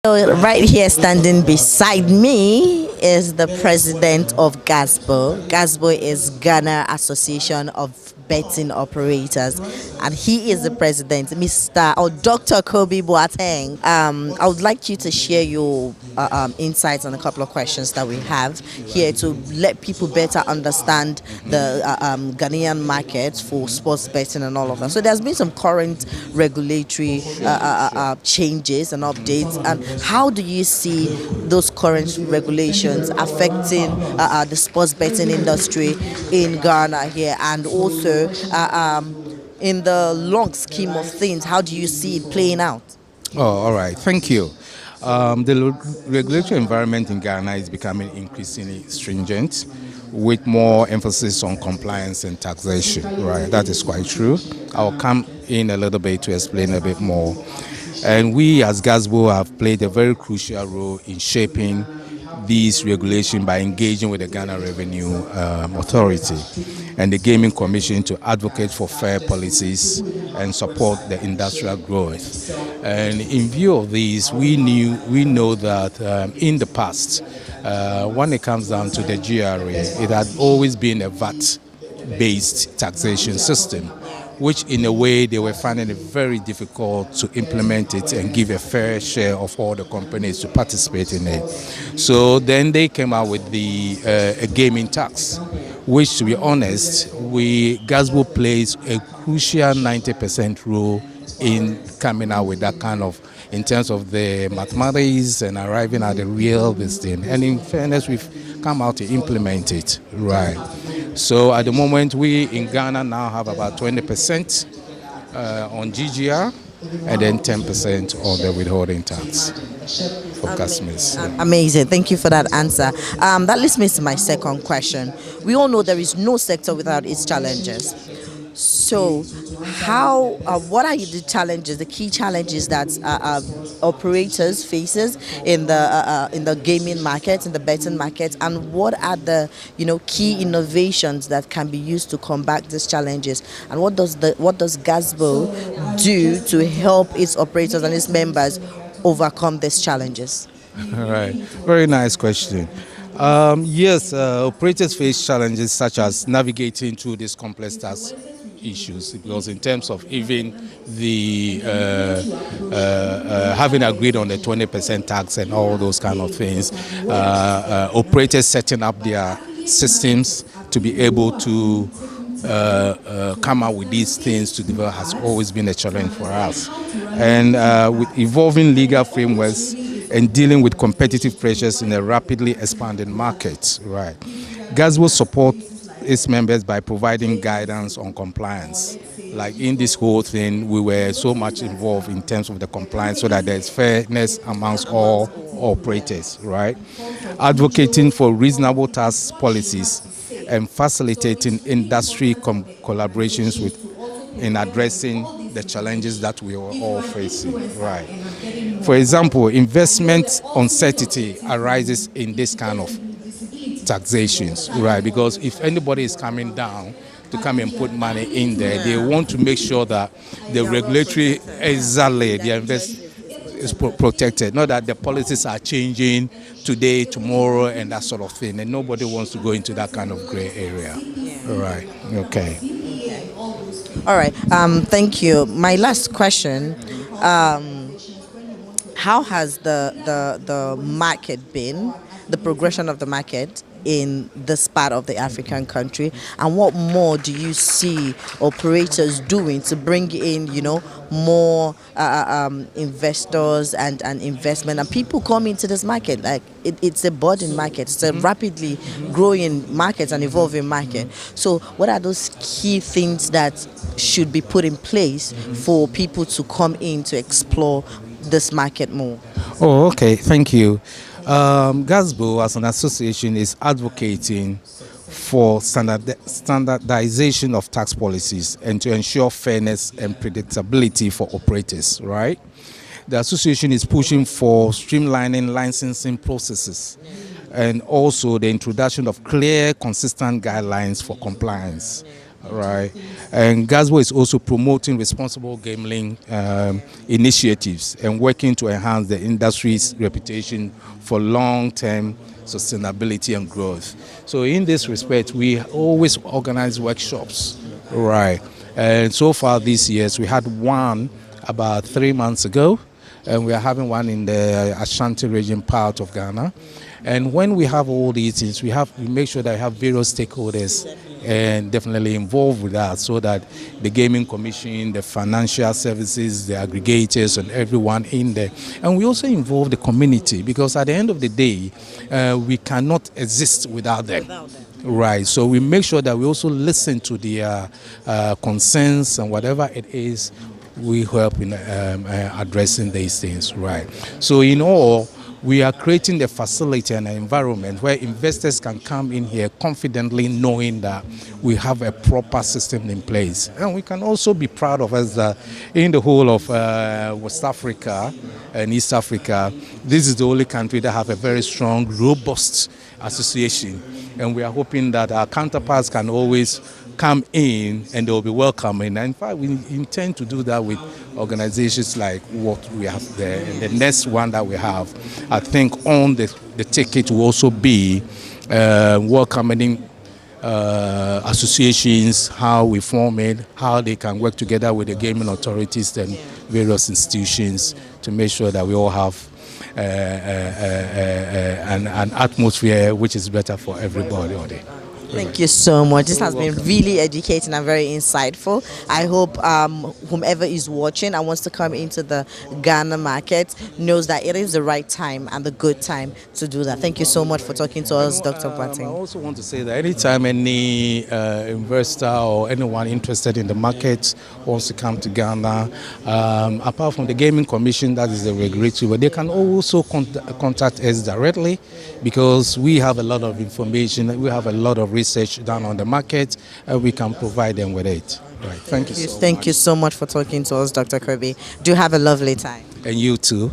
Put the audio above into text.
So right here, standing beside me, is the president of Gazbo. Gazbo is Ghana Association of Betting Operators, and he is the president, Mr. or Dr. Kobby Boateng. I would like you to share your insights on a couple of questions that we have here to let people better understand the Ghanaian market for sports betting and all of that. So there's been some current regulatory changes and updates, and how do you see those current regulations affecting the sports betting industry in Ghana here, and also in the long scheme of things, how do you see it playing out? Oh, all right. Thank you. The regulatory environment in Ghana is becoming increasingly stringent, with more emphasis on compliance and taxation. Right, that is quite true. I'll come in a little bit to explain a bit more. And we, as Gazbo, have played a very crucial role in shaping these regulations by engaging with the Ghana Revenue Authority and the Gaming Commission to advocate for fair policies and support the industrial growth. And in view of these, we know that in the past, when it comes down to the GRA, it had always been a VAT-based taxation system, which in a way they were finding it very difficult to implement it and give a fair share of all the companies to participate in it. So then they came out with the a gaming tax, which, to be honest, Gazbo plays a crucial 90% role in coming out with that kind of, in terms of the mathematics and arriving at the real this thing. And in fairness, we've come out to implement it, right? So at the moment, we in Ghana now have about 20% on GGR and then 10% on the withholding tax for customers. Amazing. Thank you for that answer. That leads me to my second question. We all know there is no sector without its challenges. So, what are the challenges, the key challenges that operators faces in the gaming market, in the betting market, and what are the key innovations that can be used to combat these challenges? And what does Gazbo do to help its operators and its members overcome these challenges? All right, very nice question. Yes, operators face challenges such as navigating through these complex tax issues, because in terms of even the having agreed on the 20% tax and all those kind of things, operators setting up their systems to be able to come out with these things to develop has always been a challenge for us. And with evolving legal frameworks and dealing with competitive pressures in a rapidly expanding market, right? Gazbo support its members by providing guidance on compliance. Like in this whole thing, we were so much involved in terms of the compliance so that there's fairness amongst all operators, right? Advocating for reasonable tax policies and facilitating industry collaborations in addressing the challenges that we are all facing, right? For example, investment uncertainty arises in this kind of taxations, right? Because if anybody is coming down to come and put money in there, they want to make sure that the regulatory, exactly, the investment is protected, not that the policies are changing today, tomorrow, and that sort of thing. And nobody wants to go into that kind of gray area. Right. Okay. All right. Thank you. My last question. How has the market been, the progression of the market in this part of the African country, and what more do you see operators doing to bring in, more investors and investment and people come into this market? Like it's a budding market, it's a rapidly growing market and evolving market. So what are those key things that should be put in place for people to come in to explore this market more? Oh, okay. Thank you. Gazbo, as an association, is advocating for standardization of tax policies and to ensure fairness and predictability for operators, right? The association is pushing for streamlining licensing processes and also the introduction of clear, consistent guidelines for compliance. right? And Gazbo is also promoting responsible gambling initiatives and working to enhance the industry's reputation for long-term sustainability and growth. So in this respect, we always organize workshops, right? And so far this year, we had one about 3 months ago, and we are having one in the Ashanti region part of Ghana. And when we have all these things, we make sure that we have various stakeholders and definitely involved with that, so that the gaming commission, the financial services, the aggregators, and everyone in there. And we also involve the community, because at the end of the day, we cannot exist without them. Right, so we make sure that we also listen to their concerns, and whatever it is, we help in addressing these things. Right, so in all, we are creating the facility and an environment where investors can come in here confidently, knowing that we have a proper system in place. And we can also be proud of us that in the whole of West Africa and East Africa, this is the only country that have a very strong, robust association. And we are hoping that our counterparts can always come in and they'll be welcoming. And in fact, we intend to do that with organizations like what we have there. And the next one that we have, I think on the ticket will also be welcoming associations, how we form it, how they can work together with the gaming authorities and various institutions to make sure that we all have an atmosphere which is better for everybody. Thank you so much. This has been really educating and very insightful. I hope whomever is watching and wants to come into the Ghana market knows that it is the right time and the good time to do that. Thank you so much for talking to us, Dr. I Boateng. also want to say that anytime any investor or anyone interested in the market wants to come to Ghana, apart from the Gaming Commission, that is the regulatory, but they can also contact us directly, because we have a lot of information, we have a lot of research done on the market, and we can provide them with it. Right. Thank you so much. Thank you so much for talking to us, Dr. Kobby. Do have a lovely time. And you too.